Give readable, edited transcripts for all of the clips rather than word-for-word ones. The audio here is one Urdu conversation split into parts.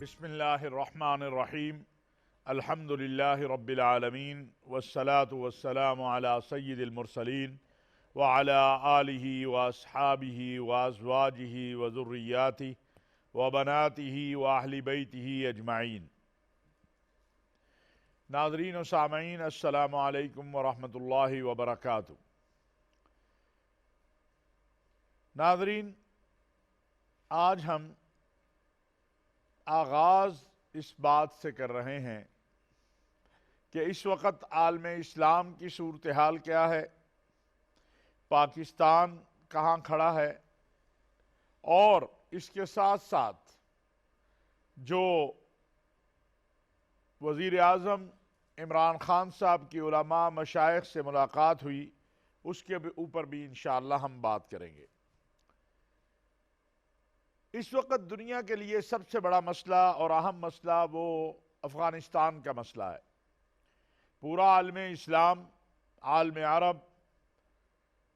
بسم اللہ الرحمن الرحیم الحمد للہ رب العالمین والصلاة والسلام علی سید المرسلین وعلی آلہ واصحابہ وازواجہ وذریاتہ وبناتہ واہل بیتہ اجمعین۔ ناظرین و سامعین، السلام علیکم ورحمۃ اللہ وبرکاتہ۔ ناظرین، آج ہم آغاز اس بات سے کر رہے ہیں کہ اس وقت عالم اسلام کی صورتحال کیا ہے، پاکستان کہاں کھڑا ہے، اور اس کے ساتھ ساتھ جو وزیر اعظم عمران خان صاحب کی علماء مشائخ سے ملاقات ہوئی، اس کے اوپر بھی انشاءاللہ ہم بات کریں گے۔ اس وقت دنیا کے لیے سب سے بڑا مسئلہ اور اہم مسئلہ وہ افغانستان کا مسئلہ ہے۔ پورا عالم اسلام، عالم عرب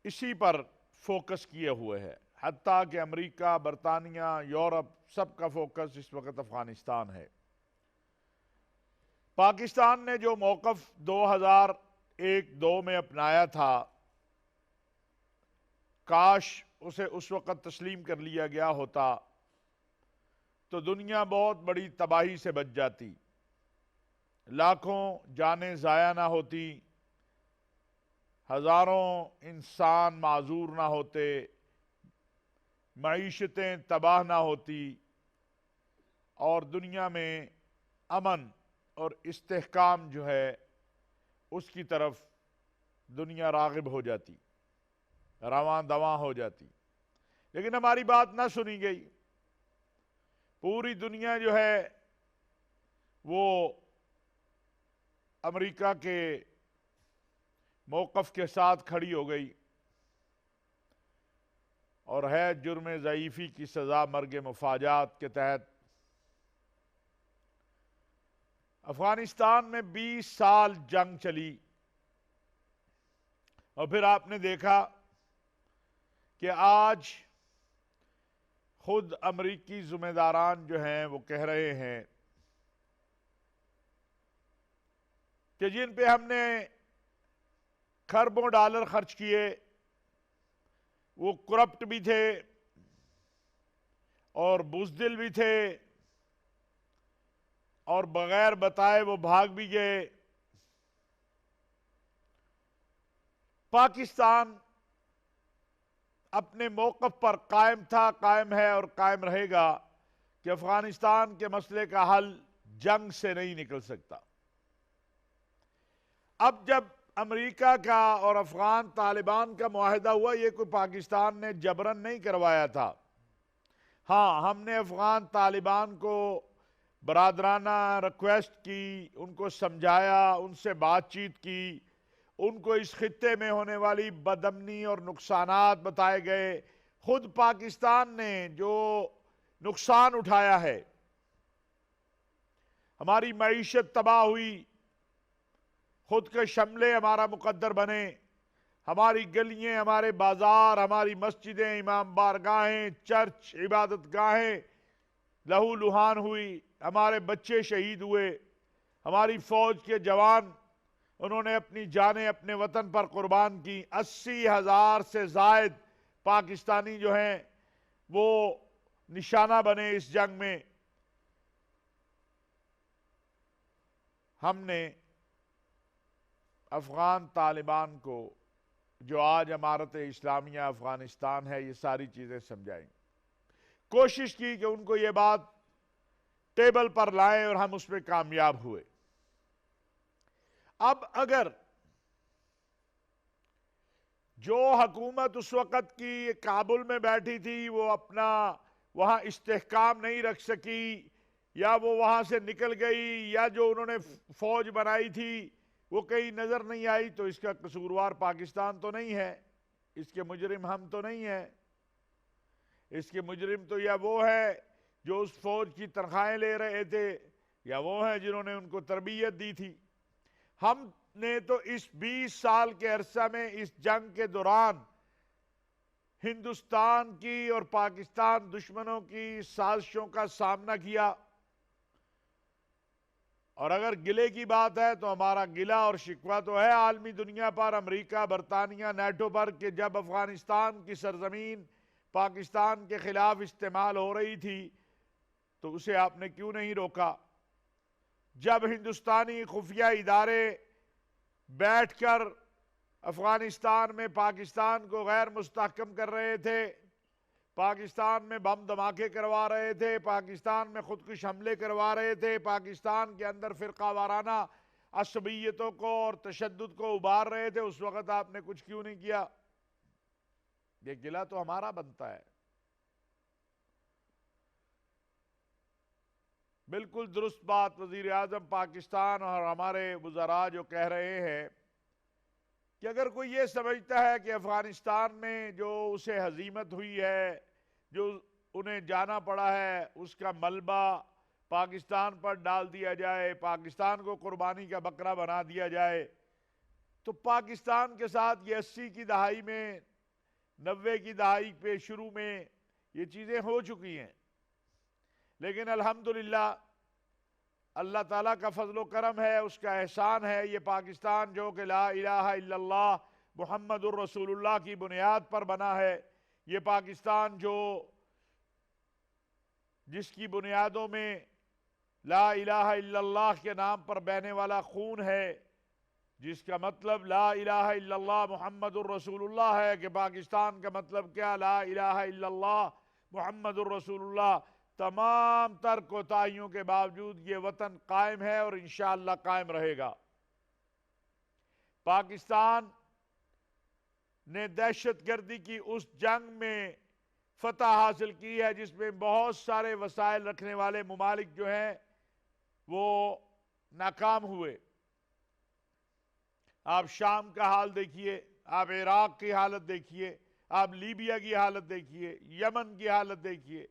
اسی پر فوکس کیے ہوئے ہے، حتیٰ کہ امریکہ، برطانیہ، یورپ سب کا فوکس اس وقت افغانستان ہے۔ پاکستان نے جو موقف 2001-2 میں اپنایا تھا، کاش اسے اس وقت تسلیم کر لیا گیا ہوتا تو دنیا بہت بڑی تباہی سے بچ جاتی، لاکھوں جانیں ضائع نہ ہوتی، ہزاروں انسان معذور نہ ہوتے، معیشتیں تباہ نہ ہوتی، اور دنیا میں امن اور استحکام جو ہے اس کی طرف دنیا راغب ہو جاتی، رواں دواں ہو جاتی۔ لیکن ہماری بات نہ سنی گئی۔ پوری دنیا جو ہے وہ امریکہ کے موقف کے ساتھ کھڑی ہو گئی، اور ہے جرم ضعیفی کی سزا مرگ مفاجات کے تحت افغانستان میں 20 سال جنگ چلی، اور پھر آپ نے دیکھا کہ آج خود امریکی ذمہ داران جو ہیں وہ کہہ رہے ہیں کہ جن پہ ہم نے کھربوں ڈالر خرچ کیے وہ کرپٹ بھی تھے اور بزدل بھی تھے، اور بغیر بتائے وہ بھاگ بھی گئے۔ پاکستان اپنے موقف پر قائم تھا، قائم ہے اور قائم رہے گا کہ افغانستان کے مسئلے کا حل جنگ سے نہیں نکل سکتا۔ اب جب امریکہ کا اور افغان طالبان کا معاہدہ ہوا، یہ کوئی پاکستان نے جبرن نہیں کروایا تھا۔ ہاں، ہم نے افغان طالبان کو برادرانہ ریکویسٹ کی، ان کو سمجھایا، ان سے بات چیت کی، ان کو اس خطے میں ہونے والی بدامنی اور نقصانات بتائے گئے۔ خود پاکستان نے جو نقصان اٹھایا ہے، ہماری معیشت تباہ ہوئی، خود کے شملے ہمارا مقدر بنے، ہماری گلیاں، ہمارے بازار، ہماری مسجدیں، امام بارگاہیں، چرچ، عبادت گاہیں لہو لہان ہوئی، ہمارے بچے شہید ہوئے، ہماری فوج کے جوان انہوں نے اپنی جانیں اپنے وطن پر قربان کی۔ 80,000 سے زائد پاکستانی جو ہیں وہ نشانہ بنے اس جنگ میں۔ ہم نے افغان طالبان کو، جو آج امارت اسلامیہ افغانستان ہے، یہ ساری چیزیں سمجھائیں، کوشش کی کہ ان کو یہ بات ٹیبل پر لائیں، اور ہم اس میں کامیاب ہوئے۔ اب اگر جو حکومت اس وقت کی کابل میں بیٹھی تھی وہ اپنا وہاں استحکام نہیں رکھ سکی، یا وہ وہاں سے نکل گئی، یا جو انہوں نے فوج بنائی تھی وہ کہیں نظر نہیں آئی، تو اس کا قصوروار پاکستان تو نہیں ہے، اس کے مجرم ہم تو نہیں ہیں۔ اس کے مجرم تو یا وہ ہے جو اس فوج کی تنخواہیں لے رہے تھے، یا وہ ہیں جنہوں نے ان کو تربیت دی تھی۔ ہم نے تو اس 20 سال کے عرصہ میں اس جنگ کے دوران ہندوستان کی اور پاکستان دشمنوں کی سازشوں کا سامنا کیا، اور اگر گلے کی بات ہے تو ہمارا گلہ اور شکوہ تو ہے عالمی دنیا پر، امریکہ، برطانیہ، نیٹو پر، کہ جب افغانستان کی سرزمین پاکستان کے خلاف استعمال ہو رہی تھی تو اسے آپ نے کیوں نہیں روکا؟ جب ہندوستانی خفیہ ادارے بیٹھ کر افغانستان میں پاکستان کو غیر مستحکم کر رہے تھے، پاکستان میں بم دھماکے کروا رہے تھے، پاکستان میں خودکش حملے کروا رہے تھے، پاکستان کے اندر فرقہ وارانہ عصبیتوں کو اور تشدد کو ابھار رہے تھے، اس وقت آپ نے کچھ کیوں نہیں کیا؟ یہ گلہ تو ہمارا بنتا ہے۔ بالکل درست بات وزیر اعظم پاکستان اور ہمارے وزراء جو کہہ رہے ہیں کہ اگر کوئی یہ سمجھتا ہے کہ افغانستان میں جو اسے ہزیمت ہوئی ہے، جو انہیں جانا پڑا ہے، اس کا ملبہ پاکستان پر ڈال دیا جائے، پاکستان کو قربانی کا بکرا بنا دیا جائے، تو پاکستان کے ساتھ یہ 80 کی دہائی میں، 90 کی دہائی پہ شروع میں یہ چیزیں ہو چکی ہیں، لیکن الحمدللہ اللہ تعالیٰ کا فضل و کرم ہے، اس کا احسان ہے، یہ پاکستان جو کہ لا الہ الا اللہ محمد الرسول اللہ کی بنیاد پر بنا ہے، یہ پاکستان جو جس کی بنیادوں میں لا الہ الا اللہ کے نام پر بہنے والا خون ہے، جس کا مطلب لا الہ الا اللہ محمد الرسول اللہ ہے، کہ پاکستان کا مطلب کیا؟ لا الہ الا اللہ محمد الرسول اللہ۔ تمام تر کوتاہیوں کے باوجود یہ وطن قائم ہے اور انشاءاللہ قائم رہے گا۔ پاکستان نے دہشت گردی کی اس جنگ میں فتح حاصل کی ہے جس میں بہت سارے وسائل رکھنے والے ممالک جو ہیں وہ ناکام ہوئے۔ آپ شام کا حال دیکھیے، آپ عراق کی حالت دیکھیے، آپ لیبیا کی حالت دیکھیے، یمن کی حالت دیکھیے،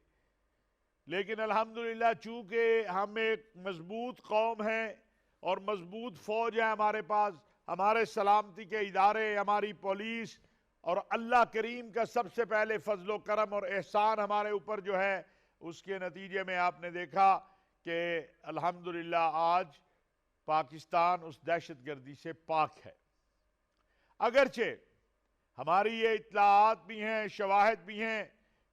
لیکن الحمدللہ چونکہ ہم ایک مضبوط قوم ہیں اور مضبوط فوج ہے ہمارے پاس، ہمارے سلامتی کے ادارے، ہماری پولیس، اور اللہ کریم کا سب سے پہلے فضل و کرم اور احسان ہمارے اوپر جو ہے، اس کے نتیجے میں آپ نے دیکھا کہ الحمدللہ آج پاکستان اس دہشت گردی سے پاک ہے۔ اگرچہ ہماری یہ اطلاعات بھی ہیں، شواہد بھی ہیں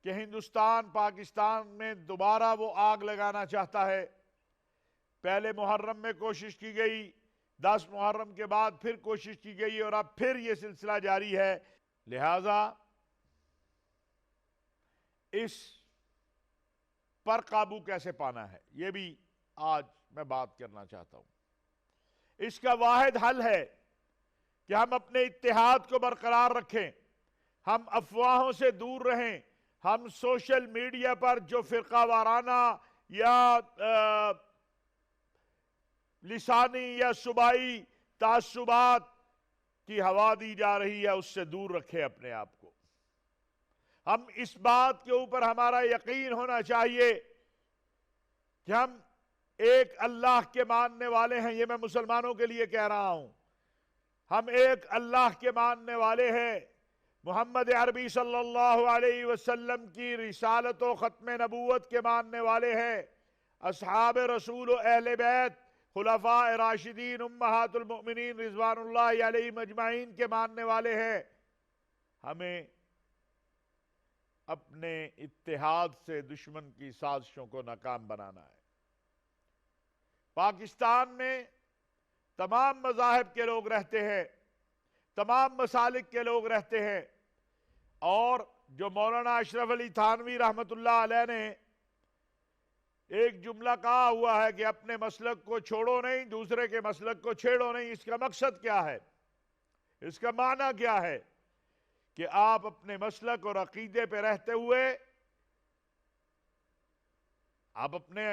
کہ ہندوستان پاکستان میں دوبارہ وہ آگ لگانا چاہتا ہے۔ پہلے محرم میں کوشش کی گئی، 10 محرم کے بعد پھر کوشش کی گئی، اور اب پھر یہ سلسلہ جاری ہے۔ لہذا اس پر قابو کیسے پانا ہے، یہ بھی آج میں بات کرنا چاہتا ہوں۔ اس کا واحد حل ہے کہ ہم اپنے اتحاد کو برقرار رکھیں، ہم افواہوں سے دور رہیں، ہم سوشل میڈیا پر جو فرقہ وارانہ یا لسانی یا صوبائی تعصبات کی ہوا دی جا رہی ہے، اس سے دور رکھیں اپنے آپ کو۔ ہم اس بات کے اوپر ہمارا یقین ہونا چاہیے کہ ہم ایک اللہ کے ماننے والے ہیں، یہ میں مسلمانوں کے لیے کہہ رہا ہوں، ہم ایک اللہ کے ماننے والے ہیں، محمد عربی صلی اللہ علیہ وسلم کی رسالت و ختم نبوت کے ماننے والے ہیں، اصحاب رسول و اہل بیت خلفاء راشدین امہات المؤمنین رضوان اللہ علیہم اجمعین کے ماننے والے ہیں۔ ہمیں اپنے اتحاد سے دشمن کی سازشوں کو ناکام بنانا ہے۔ پاکستان میں تمام مذاہب کے لوگ رہتے ہیں، تمام مسالک کے لوگ رہتے ہیں، اور جو مولانا اشرف علی تھانوی رحمت اللہ علیہ نے ایک جملہ کہا ہوا ہے کہ اپنے مسلک کو چھوڑو نہیں، دوسرے کے مسلک کو چھیڑو نہیں، اس کا مقصد کیا ہے، اس کا معنی کیا ہے؟ کہ آپ اپنے مسلک اور عقیدے پہ رہتے ہوئے آپ اپنے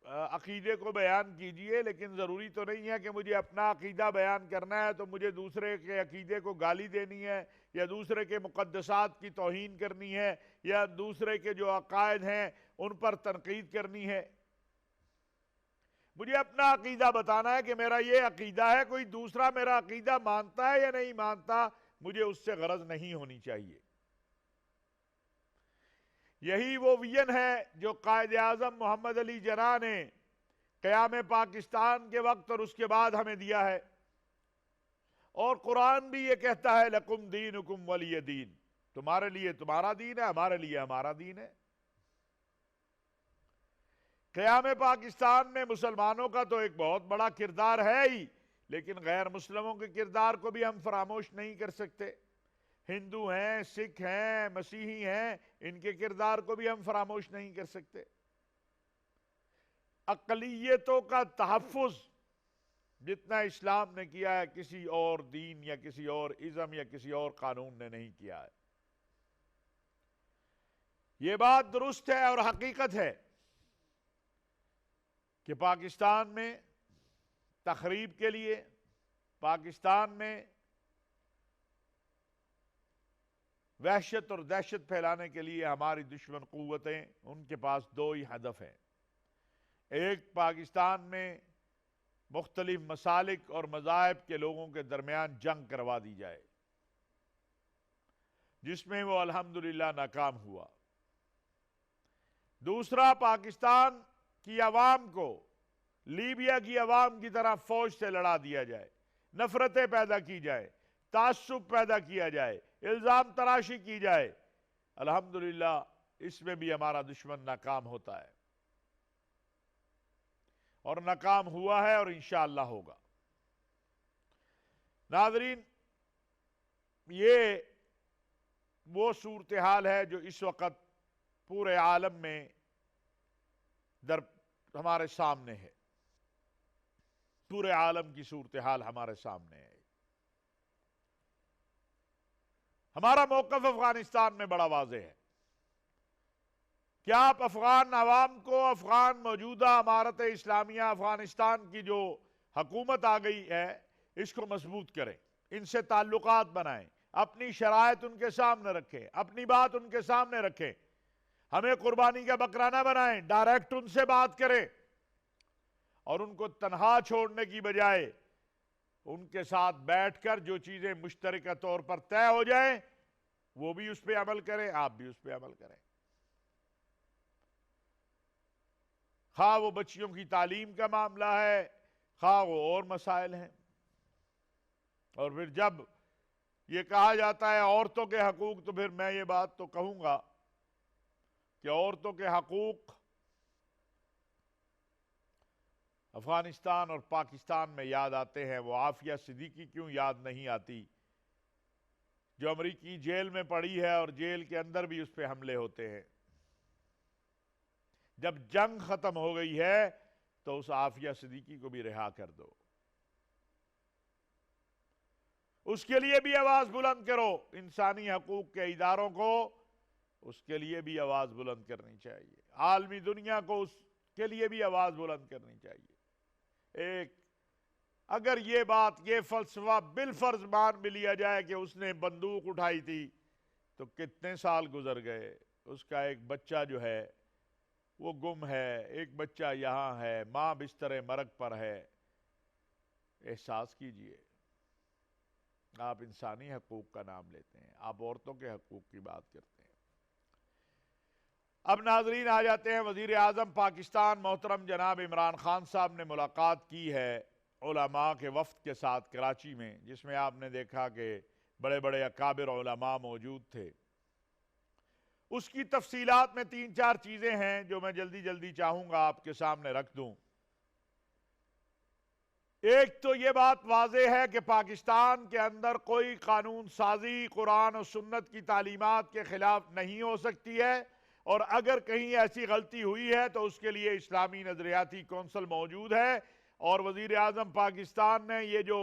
عقیدے کو بیان کیجئے، لیکن ضروری تو نہیں ہے کہ مجھے اپنا عقیدہ بیان کرنا ہے تو مجھے دوسرے کے عقیدے کو گالی دینی ہے، یا دوسرے کے مقدسات کی توہین کرنی ہے، یا دوسرے کے جو عقائد ہیں ان پر تنقید کرنی ہے۔ مجھے اپنا عقیدہ بتانا ہے کہ میرا یہ عقیدہ ہے، کوئی دوسرا میرا عقیدہ مانتا ہے یا نہیں مانتا، مجھے اس سے غرض نہیں ہونی چاہیے۔ یہی وہ ویژن ہے جو قائد اعظم محمد علی جناح نے قیام پاکستان کے وقت اور اس کے بعد ہمیں دیا ہے. اور قرآن بھی یہ کہتا ہے لکم دینکم ولی دین، تمہارے لیے تمہارا دین ہے، ہمارے لیے ہمارا دین ہے. قیام پاکستان میں مسلمانوں کا تو ایک بہت بڑا کردار ہے ہی، لیکن غیر مسلموں کے کردار کو بھی ہم فراموش نہیں کر سکتے. ہندو ہیں، سکھ ہیں، مسیحی ہیں، ان کے کردار کو بھی ہم فراموش نہیں کر سکتے. اقلیتوں کا تحفظ جتنا اسلام نے کیا ہے کسی اور دین یا کسی اور ازم یا کسی اور قانون نے نہیں کیا ہے. یہ بات درست ہے اور حقیقت ہے کہ پاکستان میں تخریب کے لیے، پاکستان میں وحشت اور دہشت پھیلانے کے لیے ہماری دشمن قوتیں، ان کے پاس دو ہی ہدف ہیں. ایک، پاکستان میں مختلف مسالک اور مذاہب کے لوگوں کے درمیان جنگ کروا دی جائے، جس میں وہ الحمدللہ ناکام ہوا. دوسرا، پاکستان کی عوام کو لیبیا کی عوام کی طرح فوج سے لڑا دیا جائے، نفرتیں پیدا کی جائے، تعصب پیدا کیا جائے، الزام تراشی کی جائے. الحمدللہ اس میں بھی ہمارا دشمن ناکام ہوتا ہے، اور ناکام ہوا ہے اور انشاءاللہ ہوگا. ناظرین، یہ وہ صورتحال ہے جو اس وقت پورے عالم میں ہمارے سامنے ہے. پورے عالم کی صورتحال ہمارے سامنے ہے. ہمارا موقف افغانستان میں بڑا واضح ہے کہ آپ افغان عوام کو، افغان موجودہ امارت اسلامیہ افغانستان کی جو حکومت آ گئی ہے، اس کو مضبوط کریں، ان سے تعلقات بنائیں، اپنی شرائط ان کے سامنے رکھیں، اپنی بات ان کے سامنے رکھیں. ہمیں قربانی کا بکرا نہ بنائیں، ڈائریکٹ ان سے بات کریں، اور ان کو تنہا چھوڑنے کی بجائے ان کے ساتھ بیٹھ کر جو چیزیں مشترکہ طور پر طے ہو جائیں وہ بھی اس پہ عمل کریں، آپ بھی اس پہ عمل کریں. خواہ وہ بچیوں کی تعلیم کا معاملہ ہے، خواہ وہ اور مسائل ہیں. اور پھر جب یہ کہا جاتا ہے عورتوں کے حقوق، تو پھر میں یہ بات تو کہوں گا کہ عورتوں کے حقوق افغانستان اور پاکستان میں یاد آتے ہیں. وہ عافیہ صدیقی کیوں یاد نہیں آتی، جو امریکی جیل میں پڑی ہے اور جیل کے اندر بھی اس پہ حملے ہوتے ہیں. جب جنگ ختم ہو گئی ہے تو اس عافیہ صدیقی کو بھی رہا کر دو. اس کے لیے بھی آواز بلند کرو. انسانی حقوق کے اداروں کو اس کے لیے بھی آواز بلند کرنی چاہیے. عالمی دنیا کو اس کے لیے بھی آواز بلند کرنی چاہیے. اگر یہ بات، یہ فلسفہ بالفرض مان بھی لیا جائے کہ اس نے بندوق اٹھائی تھی، تو کتنے سال گزر گئے. اس کا ایک بچہ جو ہے وہ گم ہے، ایک بچہ یہاں ہے، ماں بستر مرگ پر ہے. احساس کیجئے. آپ انسانی حقوق کا نام لیتے ہیں، آپ عورتوں کے حقوق کی بات کرتے ہیں. اب ناظرین آ جاتے ہیں. وزیر اعظم پاکستان محترم جناب عمران خان صاحب نے ملاقات کی ہے علماء کے وفد کے ساتھ کراچی میں، جس میں آپ نے دیکھا کہ بڑے بڑے اکابر علماء موجود تھے. اس کی تفصیلات میں 3-4 چیزیں ہیں جو میں جلدی جلدی چاہوں گا آپ کے سامنے رکھ دوں. ایک تو یہ بات واضح ہے کہ پاکستان کے اندر کوئی قانون سازی قرآن و سنت کی تعلیمات کے خلاف نہیں ہو سکتی ہے، اور اگر کہیں ایسی غلطی ہوئی ہے تو اس کے لیے اسلامی نظریاتی کونسل موجود ہے. اور وزیر اعظم پاکستان نے یہ جو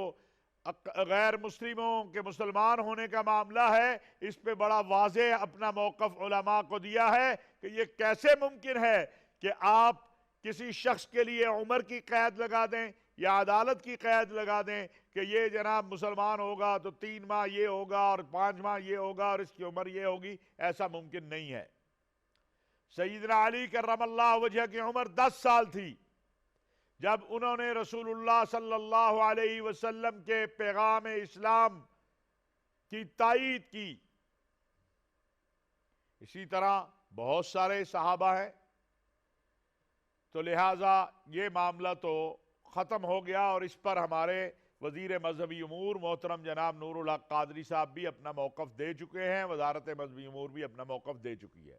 غیر مسلموں کے مسلمان ہونے کا معاملہ ہے، اس پہ بڑا واضح اپنا موقف علماء کو دیا ہے کہ یہ کیسے ممکن ہے کہ آپ کسی شخص کے لیے عمر کی قید لگا دیں یا عدالت کی قید لگا دیں کہ یہ جناب مسلمان ہوگا تو 3 ماہ یہ ہوگا اور 5 ماہ یہ ہوگا اور اس کی عمر یہ ہوگی. ایسا ممکن نہیں ہے. سیدنا علی کرم اللہ وجہ کی عمر 10 سال تھی جب انہوں نے رسول اللہ صلی اللہ علیہ وسلم کے پیغام اسلام کی تائید کی. اسی طرح بہت سارے صحابہ ہیں. تو لہٰذا یہ معاملہ تو ختم ہو گیا، اور اس پر ہمارے وزیر مذہبی امور محترم جناب نور الحق قادری صاحب بھی اپنا موقف دے چکے ہیں، وزارت مذہبی امور بھی اپنا موقف دے چکی ہے۔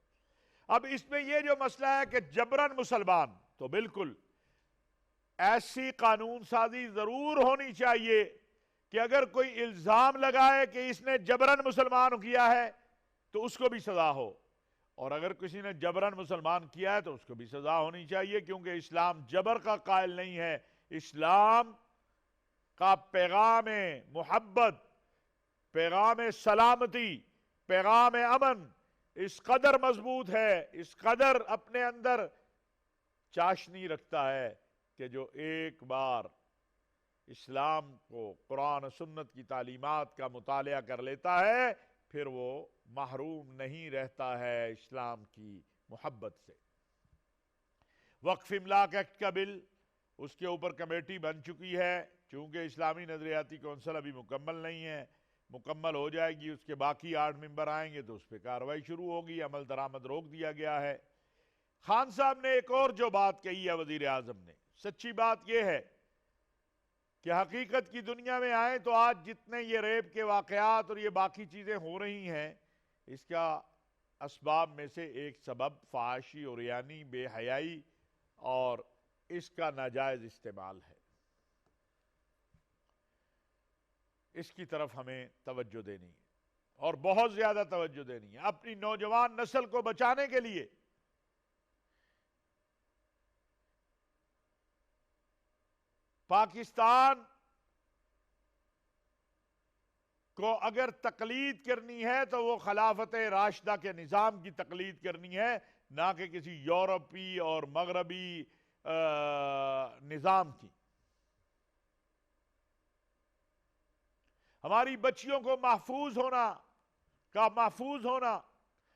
اب اس میں یہ جو مسئلہ ہے کہ جبراً مسلمان، تو بالکل ایسی قانون سازی ضرور ہونی چاہیے کہ اگر کوئی الزام لگائے کہ اس نے جبراً مسلمان کیا ہے تو اس کو بھی سزا ہو، اور اگر کسی نے جبراً مسلمان کیا ہے تو اس کو بھی سزا ہونی چاہیے، کیونکہ اسلام جبر کا قائل نہیں ہے۔ اسلام کا پیغام محبت، پیغام سلامتی، پیغام امن اس قدر مضبوط ہے، اس قدر اپنے اندر چاشنی رکھتا ہے کہ جو ایک بار اسلام کو، قرآن و سنت کی تعلیمات کا مطالعہ کر لیتا ہے، پھر وہ محروم نہیں رہتا ہے اسلام کی محبت سے۔ وقف املاک ایکٹ کا بل، اس کے اوپر کمیٹی بن چکی ہے، چونکہ اسلامی نظریاتی کونسل ابھی مکمل نہیں ہے، مکمل ہو جائے گی، اس کے باقی 8 ممبر آئیں گے تو اس پہ کارروائی شروع ہوگی، عمل درآمد روک دیا گیا ہے۔ خان صاحب نے ایک اور جو بات کہی ہے وزیر اعظم نے، سچی بات یہ ہے کہ حقیقت کی دنیا میں آئیں تو آج جتنے یہ ریپ کے واقعات اور یہ باقی چیزیں ہو رہی ہیں، اس کا اسباب میں سے ایک سبب فحاشی اور یعنی بے حیائی اور اس کا ناجائز استعمال ہے۔ اس کی طرف ہمیں توجہ دینی ہے، اور بہت زیادہ توجہ دینی ہے، اپنی نوجوان نسل کو بچانے کے لیے۔ پاکستان کو اگر تقلید کرنی ہے تو وہ خلافت راشدہ کے نظام کی تقلید کرنی ہے، نہ کہ کسی یورپی اور مغربی نظام کی۔ ہماری بچیوں کو محفوظ ہونا،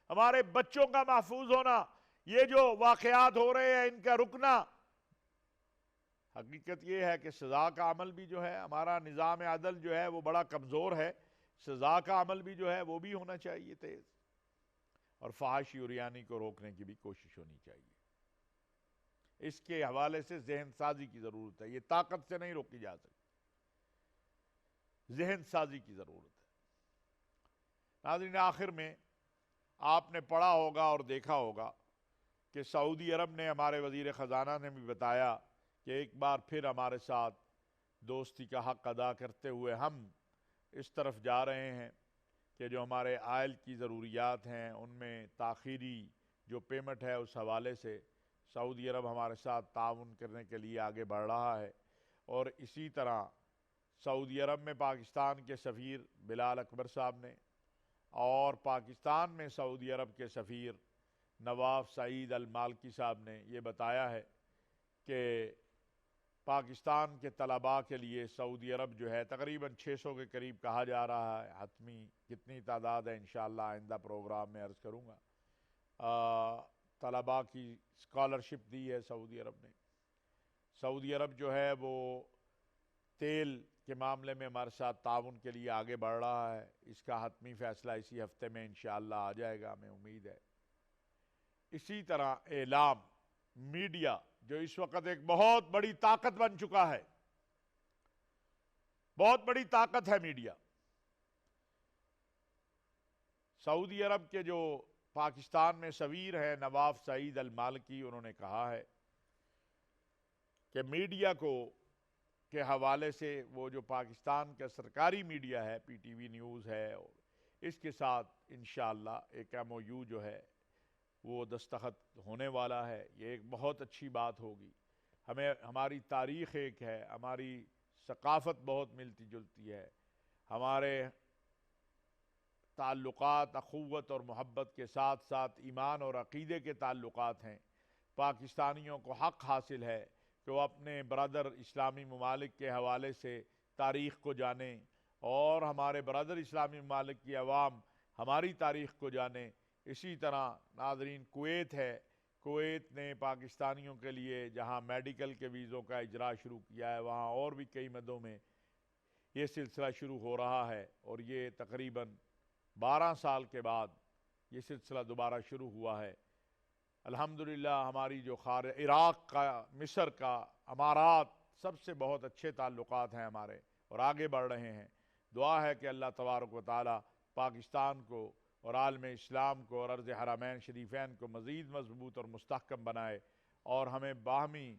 ہمارے بچوں کا محفوظ ہونا، یہ جو واقعات ہو رہے ہیں ان کا رکنا، حقیقت یہ ہے کہ سزا کا عمل بھی جو ہے، ہمارا نظام عدل جو ہے وہ بڑا کمزور ہے، سزا کا عمل بھی جو ہے وہ بھی ہونا چاہیے تیز، اور فحاشی اور یعنی کو روکنے کی بھی کوشش ہونی چاہیے۔ اس کے حوالے سے ذہن سازی کی ضرورت ہے، یہ طاقت سے نہیں روکی جا سکتی، ذہن سازی کی ضرورت ہے۔ ناظرین، آخر میں آپ نے پڑھا ہوگا اور دیکھا ہوگا کہ سعودی عرب نے، ہمارے وزیر خزانہ نے بھی بتایا کہ ایک بار پھر ہمارے ساتھ دوستی کا حق ادا کرتے ہوئے ہم اس طرف جا رہے ہیں کہ جو ہمارے آئل کی ضروریات ہیں ان میں تاخیری جو پیمنٹ ہے اس حوالے سے سعودی عرب ہمارے ساتھ تعاون کرنے کے لیے آگے بڑھ رہا ہے۔ اور اسی طرح سعودی عرب میں پاکستان کے سفیر بلال اکبر صاحب نے، اور پاکستان میں سعودی عرب کے سفیر نواف سعید المالکی صاحب نے یہ بتایا ہے کہ پاکستان کے طلباء کے لیے سعودی عرب جو ہے تقریباً 600 کے قریب کہا جا رہا ہے، حتمی کتنی تعداد ہے انشاءاللہ آئندہ پروگرام میں عرض کروں گا، طلباء کی اسکالرشپ دی ہے سعودی عرب نے۔ سعودی عرب جو ہے وہ تیل کے معاملے میں ہمارے ساتھ تعاون کے لیے آگے بڑھ رہا ہے، اس کا حتمی فیصلہ اسی ہفتے میں انشاءاللہ آ جائے گا، ہمیں امید ہے۔ اسی طرح اعلام، میڈیا جو اس وقت ایک بہت بڑی طاقت بن چکا ہے، بہت بڑی طاقت ہے میڈیا۔ سعودی عرب کے جو پاکستان میں سفیر ہیں نواف سعید المالکی، انہوں نے کہا ہے کہ میڈیا کو کے حوالے سے وہ جو پاکستان کا سرکاری میڈیا ہے، پی ٹی وی نیوز ہے، اور اس کے ساتھ انشاءاللہ ایک MOU جو ہے وہ دستخط ہونے والا ہے۔ یہ ایک بہت اچھی بات ہوگی، ہمیں ہماری تاریخ ایک ہے، ہماری ثقافت بہت ملتی جلتی ہے، ہمارے تعلقات اخوت اور محبت کے ساتھ ساتھ ایمان اور عقیدے کے تعلقات ہیں۔ پاکستانیوں کو حق حاصل ہے کہ وہ اپنے برادر اسلامی ممالک کے حوالے سے تاریخ کو جانیں، اور ہمارے برادر اسلامی ممالک کی عوام ہماری تاریخ کو جانیں۔ اسی طرح ناظرین، کویت ہے، کویت نے پاکستانیوں کے لیے جہاں میڈیکل کے ویزوں کا اجرا شروع کیا ہے، وہاں اور بھی کئی مدوں میں یہ سلسلہ شروع ہو رہا ہے، اور یہ تقریباً 12 سال کے بعد یہ سلسلہ دوبارہ شروع ہوا ہے۔ الحمدللہ ہماری جو عراق کا، مصر کا، امارات، سب سے بہت اچھے تعلقات ہیں ہمارے اور آگے بڑھ رہے ہیں۔ دعا ہے کہ اللہ تبارک و تعالی پاکستان کو اور عالم اسلام کو اور ارض حرمین شریفین کو مزید مضبوط اور مستحکم بنائے، اور ہمیں باہمی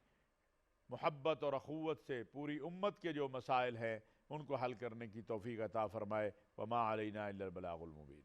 محبت اور اخوت سے پوری امت کے جو مسائل ہیں ان کو حل کرنے کی توفیق عطا فرمائے۔ وما علینا الا البلاغ المبین۔